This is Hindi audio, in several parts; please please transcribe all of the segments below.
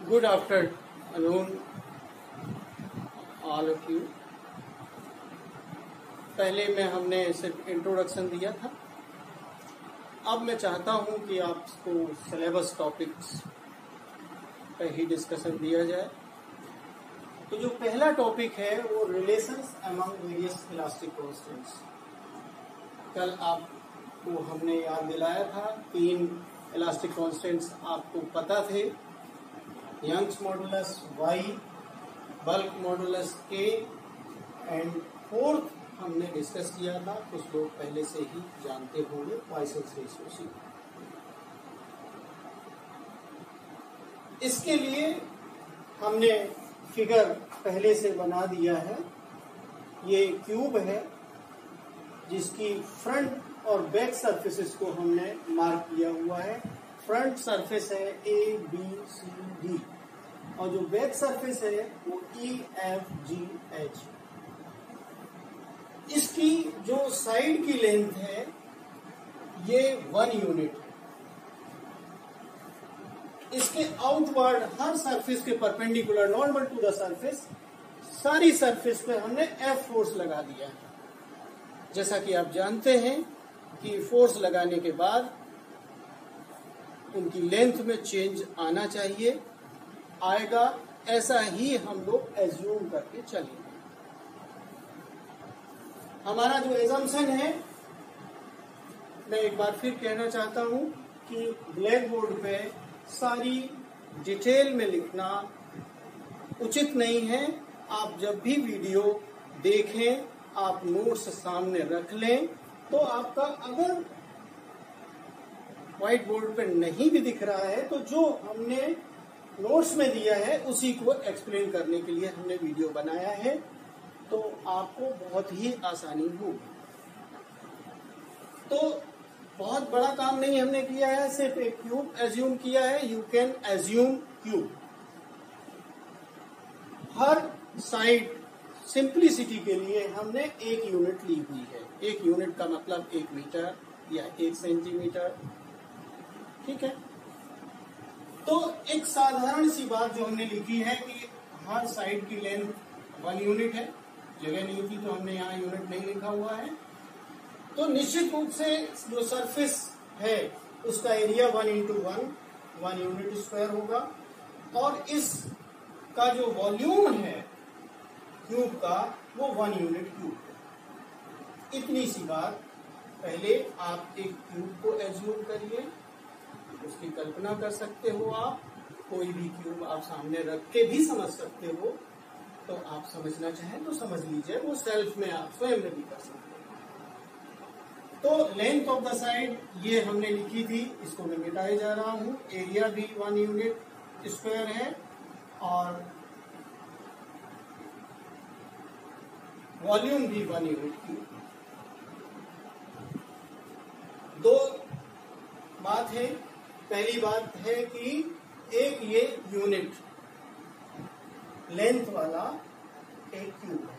Good afternoon, all of you. पहले में हमने सिर्फ इंट्रोडक्शन दिया था. अब मैं चाहता हूं कि आपको सिलेबस टॉपिक्स पर ही डिस्कशन दिया जाए. तो जो पहला टॉपिक है वो relations among various elastic constants. कल आपको हमने याद दिलाया था 3 इलास्टिक कांस्टेंट्स आपको पता थे. Young's modulus y, bulk modulus k and fourth हमने डिस्कस किया था. कुछ लोग पहले से ही जानते होंगे पॉइसन्स रेशियो सी. इसके लिए हमने फिगर पहले से बना दिया है. ये क्यूब है जिसकी फ्रंट और बैक सरफेसेस को हमने मार्क किया हुआ है. फ्रंट सरफेस है ए बी सी डी और जो बैक सरफेस है वो ई एफ जी एच. इसकी जो साइड की लेंथ है ये 1 यूनिट है. इसके आउटवर्ड हर सरफेस के perpendicular normal to the surface सारी सरफेस पे हमने एफ फोर्स लगा दिया है. जैसा कि आप जानते हैं कि फोर्स लगाने के बाद उनकी लेंथ में चेंज आना चाहिए, आएगा. ऐसा ही हम लोग एज्यूम करके चलेंगे. हमारा जो एजम्पशन है, मैं एक बार फिर कहना चाहता हूं कि ब्लैक बोर्ड पे सारी डिटेल में लिखना उचित नहीं है. आप जब भी वीडियो देखें आप नोट्स सामने रख लें. तो आपका अगर व्हाइट बोर्ड पे नहीं भी दिख रहा है तो जो हमने नोट्स में दिया है उसी को एक्सप्लेन करने के लिए हमने वीडियो बनाया है. तो आपको बहुत ही आसानी होगी. तो बहुत बड़ा काम नहीं हमने किया है, सिर्फ एक क्यूब एज्यूम किया है. You can assume cube. Her side simplicity के लिए हमने 1 यूनिट ली हुई है. 1 यूनिट का मतलब 1 मीटर या 1 सेंटीमीटर. ठीक है. तो एक साधारण सी बात जो हमने लिखी है कि हर साइड की लेंथ 1 यूनिट है. जगह नहीं थी तो हमने यहाँ यूनिट नहीं लिखा हुआ है. तो निश्चित रूप से जो सरफेस है उसका एरिया 1 इंटू 1 यूनिट स्क्वायर होगा. और इस का जो वॉल्यूम है क्यूब का वो 1 यूनिट क्यूब है. इतनी सी बात. पहले आप एक क्यूब को एज्यूम करिए, उसकी कल्पना कर सकते हो. आप कोई भी क्यूब आप सामने रख के भी समझ सकते हो. तो आप समझना चाहें तो समझ लीजिए, वो सेल्फ में आप स्वयं में भी कर सकते हो. तो लेंथ ऑफ द साइड ये हमने लिखी थी, इसको मैं मिटाए जा रहा हूं. एरिया भी 1 यूनिट स्क्वायर है और वॉल्यूम भी 1 यूनिट क्यूब. 2 बात है. पहली बात है कि एक ये यूनिट लेंथ वाला एक क्यूब है.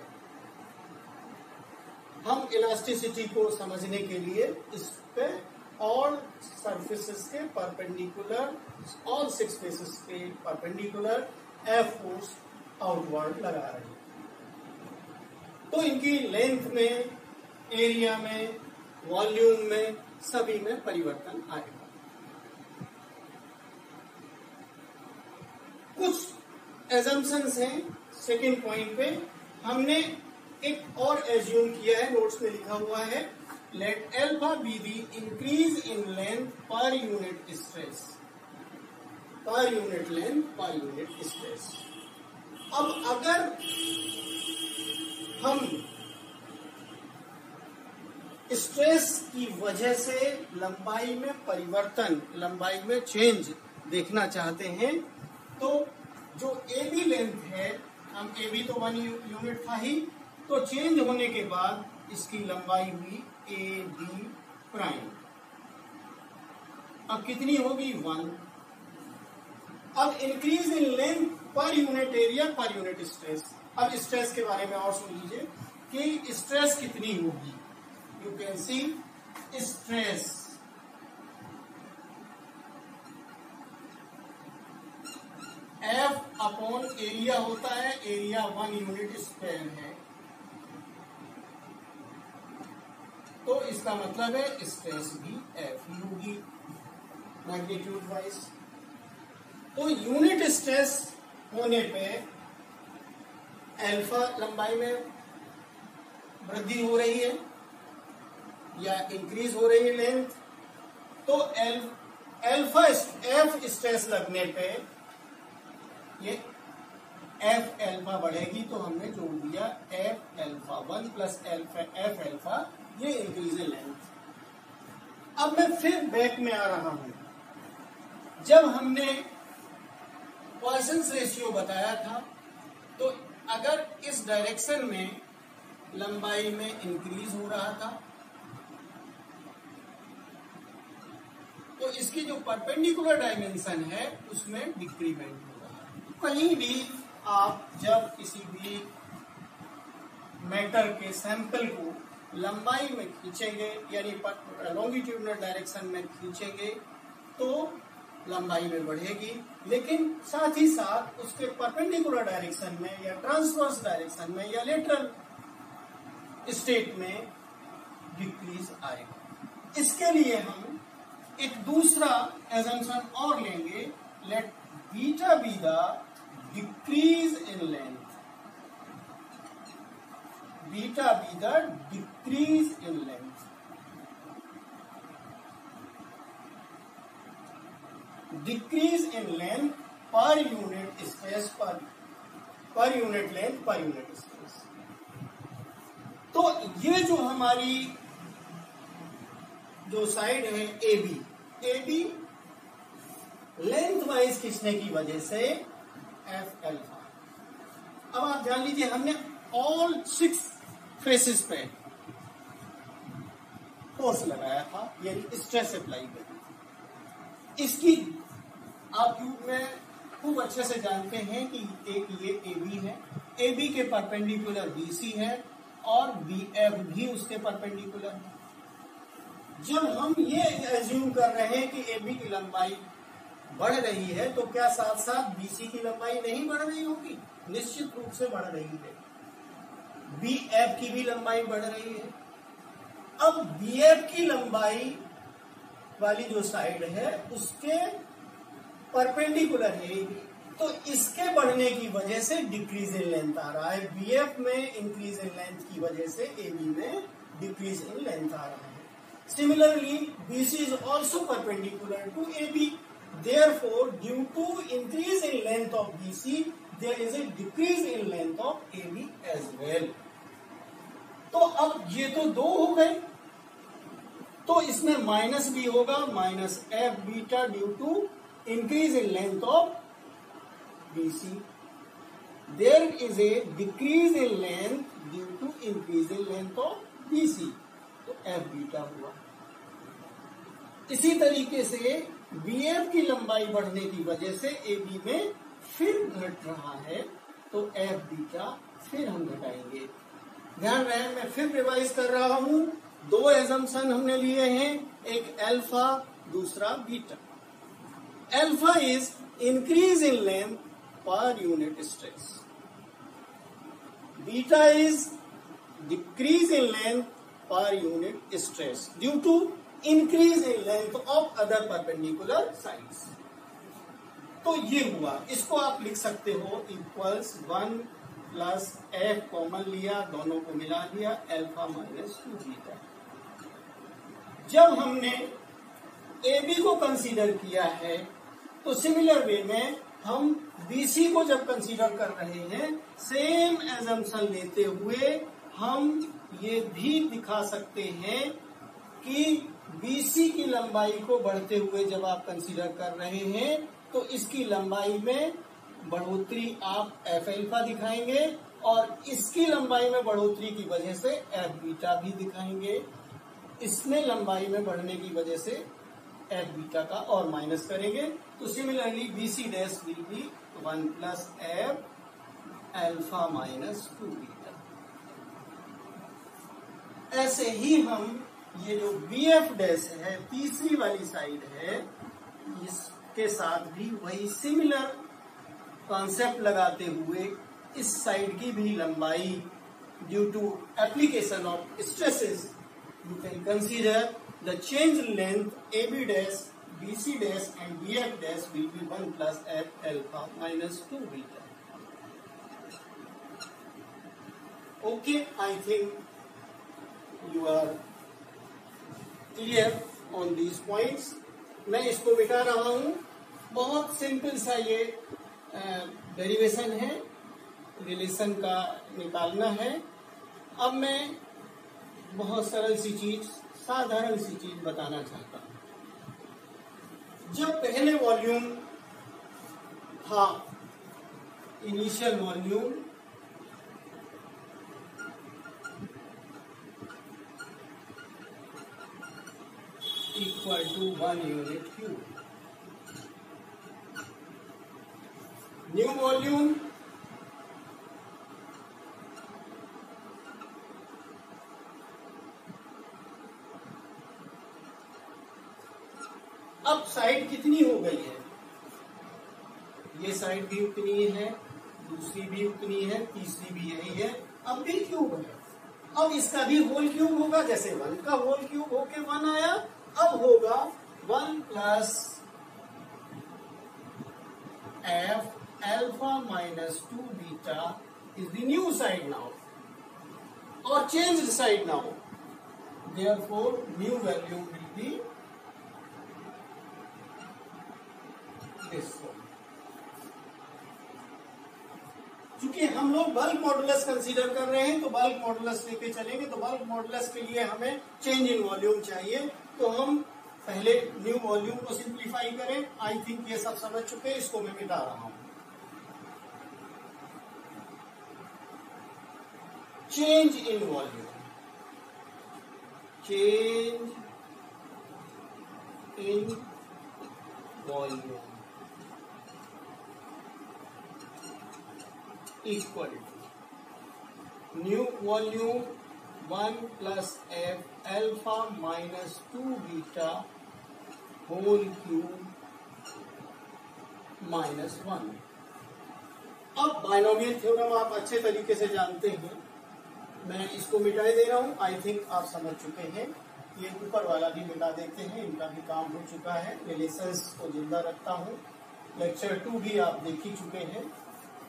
हम इलास्टिसिटी को समझने के लिए इस पे ऑल सरफेसेस के परपेंडिकुलर, ऑल 6 फेसेस के परपेंडिकुलर एफ फोर्स आउटवर्ड लगा रहे हैं. तो इनकी लेंथ में, एरिया में, वॉल्यूम में, सभी में परिवर्तन आएगा. कुछ एजम्पशंस हैं. सेकेंड पॉइंट पे हमने एक और एज्यूम किया है, नोट्स में लिखा हुआ है. Late alpha be the increase in length per unit stress. पर unit length per unit stress. अब अगर हम स्ट्रेस की वजह से लंबाई में परिवर्तन, लंबाई में चेंज देखना चाहते हैं तो जो ए बी लेंथ है, हम ए बी तो 1 यूनिट था ही, तो चेंज होने के बाद इसकी लंबाई हुई ए बी प्राइम. अब कितनी होगी? 1. अब increase in length per unit area पर यूनिट स्ट्रेस. अब स्ट्रेस के बारे में और सुन लीजिए कि स्ट्रेस कितनी होगी. You can see stress upon area होता है, एरिया 1 यूनिट स्क्वायर है, तो इसका मतलब है स्ट्रेस भी एफ ही होगी मैग्नीट्यूड वाइज। तो यूनिट स्ट्रेस होने पे अल्फा लंबाई में वृद्धि हो रही है या इंक्रीज हो रही है लेंथ, तो अल्फा एफ स्ट्रेस लगने पे ये एफ अल्फा बढ़ेगी, तो हमने जोड़ दिया F alpha 1 plus F alpha, ये इंक्रीज है लेंथ। अब मैं फिर बैक में आ रहा हूं, जब हमने पॉइसंस रेशियो बताया था, तो अगर इस डायरेक्शन में लंबाई में इंक्रीज हो रहा था, तो इसकी जो परपेंडिकुलर डायमेंशन है उसमें डिक्रीमेंट हो रहा है। कहीं भी आप जब किसी भी मैटर के सैंपल को लंबाई में खींचेंगे, यानी लॉन्गिट्यूडनल डायरेक्शन में खींचेंगे, तो लंबाई में बढ़ेगी, लेकिन साथ ही साथ उसके परपेंडिकुलर डायरेक्शन में या ट्रांसवर्स डायरेक्शन में या लेटरल स्टेट में डिक्रीज आएगा। इसके लिए हम एक दूसरा एजम्पशन और लेंगे, let beta be the decrease in length, beta be the decrease in length. Decrease in length per unit space per unit length per unit space. तो ये जो हमारी जो साइड है ए बी लेंथ वाइज खींचने की वजह से एफ अल्फा। अब आप ध्यान लीजिए, हमने ऑल 6 फेसेस पे फोर्स लगाया था, यानी स्ट्रेस अप्लाई करी। इसकी आप ट्यूब में खूब अच्छे से जानते हैं कि एक ये ए बी है, ए बी के परपेंडिकुलर बी सी है और बी एफ भी उसके परपेंडिकुलर है। जब हम ये एज्यूम कर रहे हैं कि ए बी की लंबाई बढ़ रही है, तो क्या साथ साथ बी सी की लंबाई नहीं बढ़ रही होगी? निश्चित रूप से बढ़ रही है। बी एफ की भी लंबाई बढ़ रही है। अब बी एफ की लंबाई वाली जो साइड है उसके परपेंडिकुलर है, तो इसके बढ़ने की वजह से डिक्रीज इन लेंथ आ रहा है। बी एफ में इंक्रीज इन लेंथ की वजह से ए बी में डिक्रीज इन लेंथ आ रहा है। Similarly, BC is also perpendicular to AB. Therefore, due to increase in length of BC, there is a decrease in length of AB as well. तो अब ये तो 2 हो गए, तो इसमें माइनस भी होगा, minus F beta due to increase in length of BC. There is a decrease in length due to increase in length of BC. तो एफ बीटा हुआ। इसी तरीके से बी एफ की लंबाई बढ़ने की वजह से ए बी में फिर घट रहा है, तो एफ बीटा फिर हम घटाएंगे। ध्यान रहे, मैं फिर रिवाइज कर रहा हूं, 2 एजम्पशन हमने लिए हैं, एक अल्फा दूसरा beta. Alpha is increase in length per unit stress, beta is decrease in length per unit stress due to increase in length of other perpendicular sides. तो ये हुआ, इसको आप लिख सकते हो इक्वल्स 1 प्लस एफ कॉमन लिया, दोनों को मिला दिया, अल्फा माइनस 2 बीटा। जब हमने ए बी को कंसीडर किया है, तो सिमिलर वे में हम बीसी को जब कंसीडर कर रहे हैं, सेम एजम्पशन लेते हुए हम ये भी दिखा सकते हैं कि बीसी की लंबाई को बढ़ते हुए जब आप कंसीडर कर रहे हैं, तो इसकी लंबाई में बढ़ोतरी आप एफ अल्फा दिखाएंगे और इसकी लंबाई में बढ़ोतरी की वजह से एफ बीटा भी दिखाएंगे। इसमें लंबाई में बढ़ने की वजह से एफ बीटा का और माइनस करेंगे, तो similarly BC dash will be 1 plus F alpha minus 2 beta. ऐसे ही हम ये जो बी एफ डैश है, तीसरी वाली साइड है, इसके साथ भी वही सिमिलर कॉन्सेप्ट लगाते हुए इस साइड की भी लंबाई due to application of stresses you can consider the change length AB dash BC dash and BF dash will be 1 plus F alpha minus 2 beta. Okay, I think you are clear on these points. मैं इसको मिटा रहा हूं. बहुत सिंपल सा ये डेरिवेशन है, रिलेशन का निकालना है. अब मैं बहुत सरल सी चीज, साधारण सी चीज बताना चाहता हूं. जब पहले वॉल्यूम था, initial volume equal to 1 unit cube, new volume अब साइड कितनी हो गई है? ये साइड भी उतनी है, दूसरी भी उतनी है, तीसरी भी यही है. अब भी क्यूब है. अब इसका भी होल क्यूब होगा. जैसे 1 का होल क्यूब होके 1 आया, अब होगा 1 plus F alpha minus 2 beta is the new side now or changed side now. Therefore, new value will be this one. चूंकि हम लोग बल्क मॉडुलस कंसीडर कर रहे हैं तो बल्क मॉडुलस लेके चलेंगे. तो बल्क मॉडुलस के लिए हमें चेंज इन वॉल्यूम चाहिए. तो हम पहले न्यू वॉल्यूम को सिंप्लीफाई करें. आई थिंक ये सब समझ चुके हैं. इसको मैं मिटा रहा हूं. Change in volume, change in volume equal to new volume 1 plus F alpha minus 2 beta whole cube minus 1. अब बाइनोमियल थ्योरम आप अच्छे तरीके से जानते हैं. मैं इसको मिटाई दे रहा हूं. आई थिंक आप समझ चुके हैं. ये ऊपर वाला भी मिटा देते हैं. इनका भी काम हो चुका है. रिलेशंस को जिंदा रखता हूं. लेक्चर 2 भी आप देख ही चुके हैं,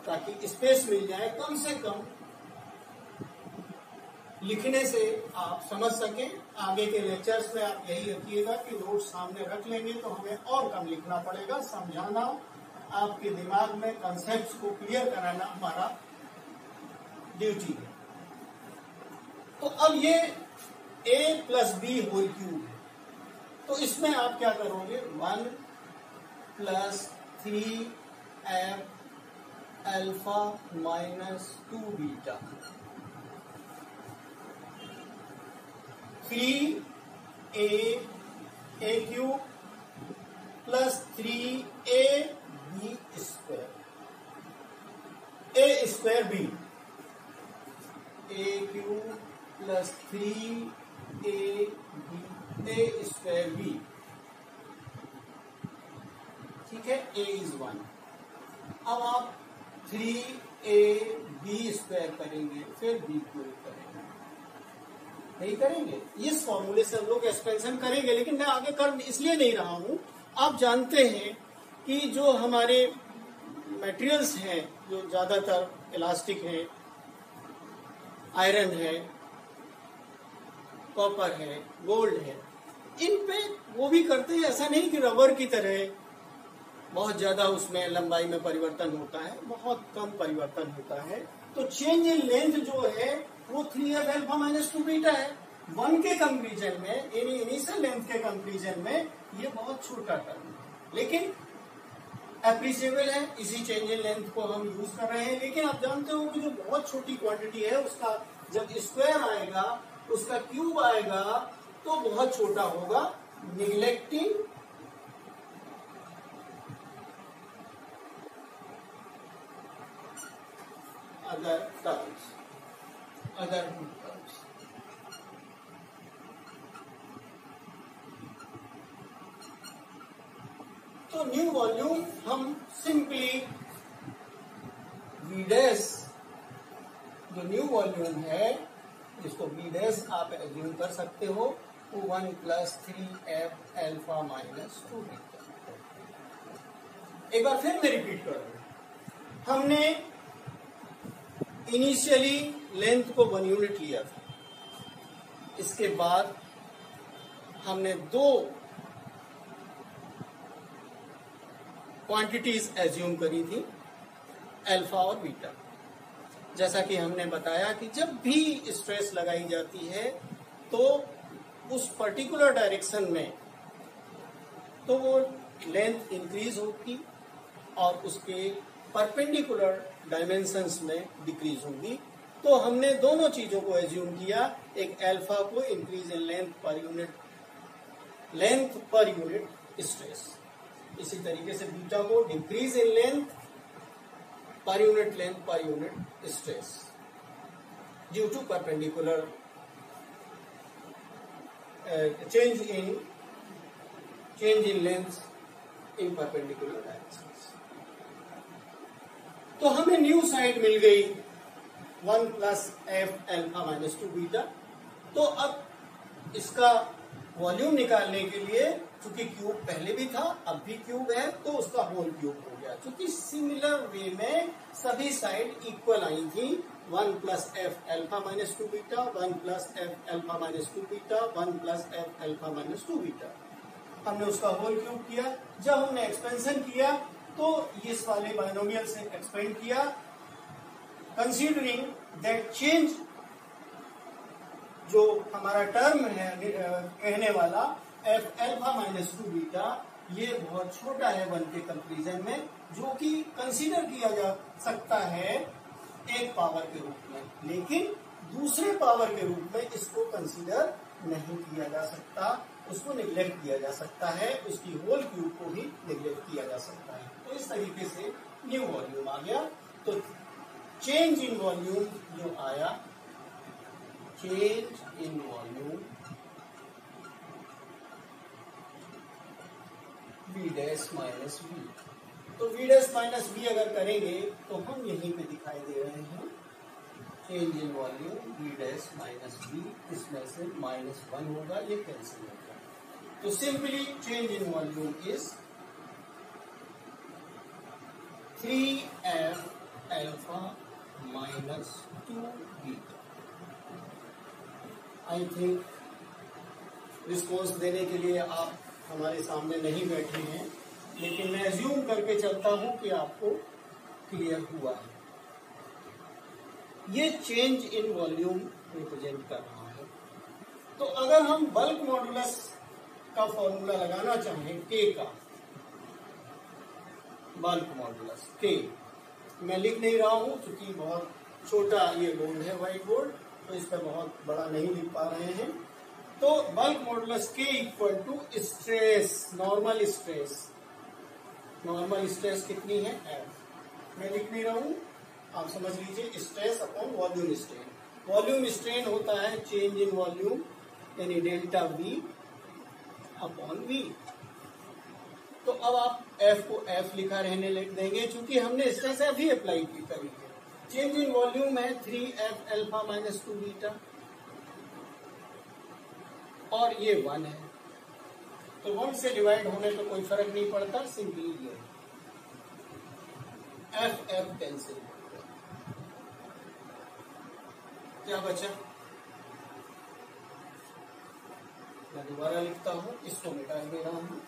ताकि स्पेस मिल जाए कम से कम लिखने से आप समझ सकें. आगे के लेक्चर्स में आप यही रखिएगा कि नोट सामने रख लेंगे तो हमें और कम लिखना पड़ेगा. समझाना, आपके दिमाग में कंसेप्ट्स को क्लियर कराना हमारा ड्यूटी है. तो अब ये A plus B whole cube है. तो इसमें आप क्या करोगे? 1 plus 3F alpha minus 2 beta 3A cube plus 3AB square, A square B, A cube plus 3AB A square B. ठीक है. A is 1. अब आप 3AB स्क्वायर करेंगे, फिर B क्यूब करेंगे. नहीं करेंगे? इस फॉर्मूले से हम लोग एक्सपेंशन करेंगे, लेकिन मैं आगे कर इसलिए नहीं रहा हूं. आप जानते हैं कि जो हमारे मटेरियल्स हैं, जो ज्यादातर इलास्टिक है, आयरन है, कॉपर है, गोल्ड है, इन पे वो भी करते हैं. ऐसा नहीं कि रबर की तरह बहुत ज्यादा उसमें लंबाई में परिवर्तन होता है, बहुत कम परिवर्तन होता है. तो चेंज इन लेंथ जो है वो 3F अल्फा माइनस 2 बीटा है. 1 के कंपेरिजन में, इनिशियल लेंथ के कंपेरिजन में ये बहुत छोटा टर्म है, लेकिन एप्रिशिएबल है. इसी चेंज इन लेंथ को हम यूज कर रहे हैं. लेकिन आप जानते हो कि जो बहुत छोटी क्वांटिटी है उसका जब स्क्वायर आएगा, उसका क्यूब आएगा, तो बहुत छोटा होगा. Neglecting other terms, other terms. तो न्यू वॉल्यूम हम सिंपली वी डैश जो न्यू वॉल्यूम है, जिसको वी डैश आप एज्यूम कर सकते हो, वो 1 + 3f अल्फा माइनस 2 बीटा। एक बार फिर मैं रिपीट कर रहा हूं, हमने इनिशियली लेंथ को 1 यूनिट लिया था, इसके बाद हमने 2 क्वांटिटीज एज्यूम करी थी, अल्फा और बीटा। जैसा कि हमने बताया कि जब भी स्ट्रेस लगाई जाती है तो उस पर्टिकुलर डायरेक्शन में तो वो लेंथ इंक्रीज होगी और उसके परपेंडिकुलर डायमेंशंस में डिक्रीज होगी। तो हमने दोनों चीजों को एज्यूम किया, एक अल्फा को increase in length per unit stress, इसी तरीके से बीटा को decrease in length per unit stress due to perpendicular change in length in perpendicular directions. तो हमें न्यू साइड मिल गई 1 + f अल्फा माइनस 2 बीटा। तो अब इसका वॉल्यूम निकालने के लिए, चूंकि क्यूब पहले भी था अब भी क्यूब है, तो उसका होल क्यूब हो गया। चूंकि सिमिलर वे में सभी साइड इक्वल आई थी, 1 + f alpha minus 2 beta, 1 + f alpha minus 2 beta, 1 + f alpha minus 2 beta. हमने उसका होल क्यूब किया। जब हमने एक्सपेंशन किया तो इस वाले बाइनोमियल से एक्सपेंड किया, कंसीडरिंग दैट चेंज जो हमारा टर्म है कहने वाला f अल्फा माइनस 2 बीटा, ये बहुत छोटा है 1 के कंपैरिजन में, जो कि कंसीडर किया जा सकता है एक पावर के रूप में, लेकिन दूसरे पावर के रूप में इसको कंसीडर नहीं किया जा सकता, उसको निग्लेक्ट किया जा सकता है, उसकी होल क्यूब को भी निग्लेक्ट किया जा सकता है। तो इस तरीके से न्यू वॉल्यूम आ गया। तो चेंज इन वॉल्यूम जो आया, change in volume v dash minus v। तो v डैश माइनस v अगर करेंगे तो हम यहीं पे दिखाई दे रहे हैं, change in volume v dash minus v, इसमें से -1 होगा, ये कैंसिल होगा। तो simply change in volume is 3f alpha minus 2 beta. I think response देने के लिए आप हमारे सामने नहीं बैठे हैं, लेकिन मैं एज्यूम करके चलता हूं कि आपको क्लियर हुआ है। ये चेंज इन वॉल्यूम रिप्रेजेंट कर रहा है। तो अगर हम बल्क मॉडुलस का फॉर्मूला लगाना चाहें, के का बल्क मॉडुलस के, मैं लिख नहीं रहा हूं क्योंकि बहुत छोटा ये बोर्ड है, व्हाइट बोर्ड, तो इस पर बहुत बड़ा नहीं लिख पा रहे हैं। तो बल्क मॉडुलस के equal to stress, normal stress कितनी है f। मैं लिख नहीं रहा हूं, आप समझ लीजिए, stress upon volume strain. Volume strain होता है चेंज इन वॉल्यूम यानी डेल्टा v अपॉन v। तो अब आप f को f लिखा रहने देंगे, क्योंकि हमने स्ट्रेस f ही अप्लाई करी है। चेंज इन वॉल्यूम है 3f अल्फा माइनस 2 बीटा, और ये 1 है, तो 1 से डिवाइड होने पे कोई फर्क नहीं पड़ता, सिंपली ये f कैंसिल। क्या बचा? मैं दोबारा लिखता हूं, इसको मिटा दे रहा हूं।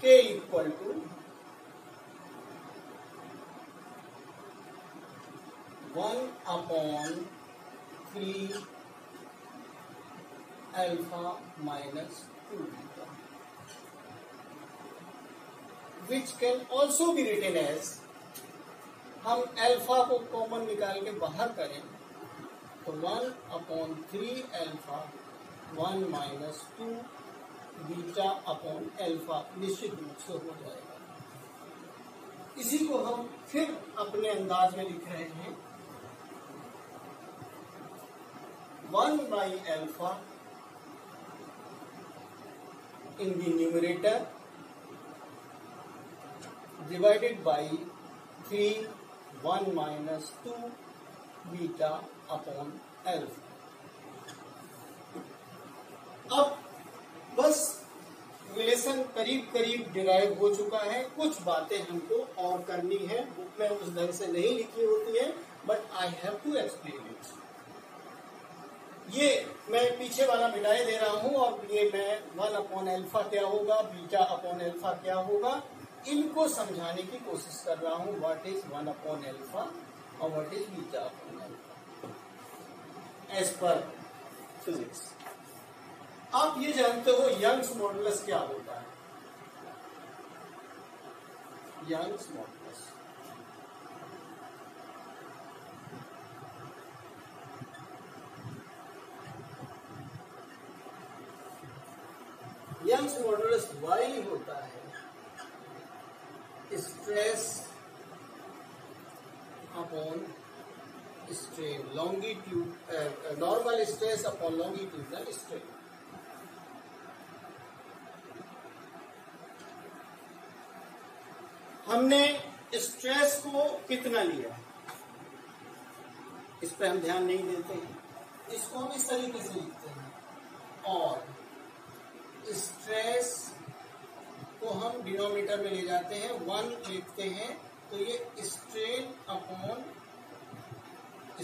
k equal to 1/3 alpha minus 2 beta, which can also be written as, हम अल्फा को कॉमन निकाल के बाहर करें तो 1/3 alpha 1 minus 2 beta upon alpha निश्चित रूप से हो जाएगा। इसी को हम फिर अपने अंदाज में लिख रहे हैं, 1/अल्फा in the numerator divided by 3 1 minus 2 beta upon alpha। अब बस रिलेशन करीब करीब डिराइव हो चुका है, कुछ बातें हमको और करनी है, बुक में उस ढंग से नहीं लिखी होती है, but I have to explain it. ये मैं पीछे वाला मिटाए दे रहा हूं और ये मैं 1 अपॉन एल्फा क्या होगा, बीटा अपॉन एल्फा क्या होगा, इनको समझाने की कोशिश कर रहा हूं। व्हाट इज 1 अपॉन एल्फा और what is beta upon alpha as per physics. आप ये जानते हो यंग्स मॉडुलस क्या होता है? Young's modulus Young's modulus Y होता है stress upon strain, longitude normal stress upon longitudinal strain. हमने स्ट्रेस को कितना लिया इस पे हम ध्यान नहीं देते हैं, इसको हम इस तरीके से लिखते हैं और स्ट्रेस को हम डिनोमिनेटर में ले जाते हैं, 1 लिखते हैं, तो ये strain upon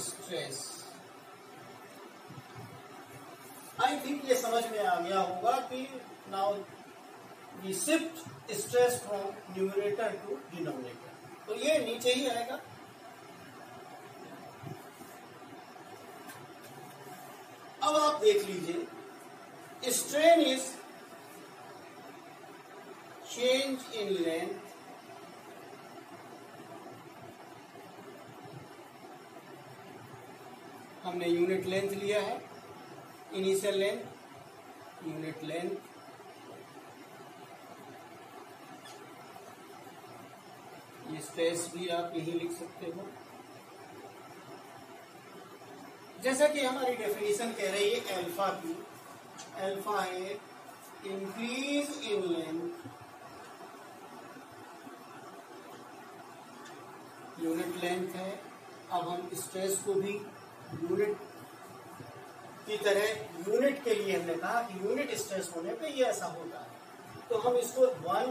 stress. I think ये समझ में आ गया होगा कि now we shift stress from numerator to denominator, तो ये नीचे ही आएगा। अब आप देख लीजिए, strain is change in length हमने यूनिट लेंथ लिया है, इनिशियल लेंथ, यूनिट लेंथ, ये स्ट्रेस भी आप यही लिख सकते हो। जैसा कि हमारी डेफिनेशन कह रही है अल्फा की, अल्फा है increase in length, unit length है। अब हम स्ट्रेस को भी यूनिट की तरह, यूनिट के लिए हमने कहा कि यूनिट स्ट्रेस होने पे ये ऐसा होता है, तो हम इसको 1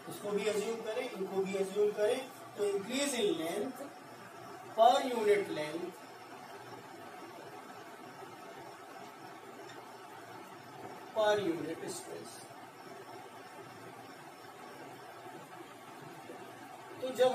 इसको भी एज्यूम करें, इनको भी एज्यूम करें, तो increase in length per unit length per unit stress. तो जब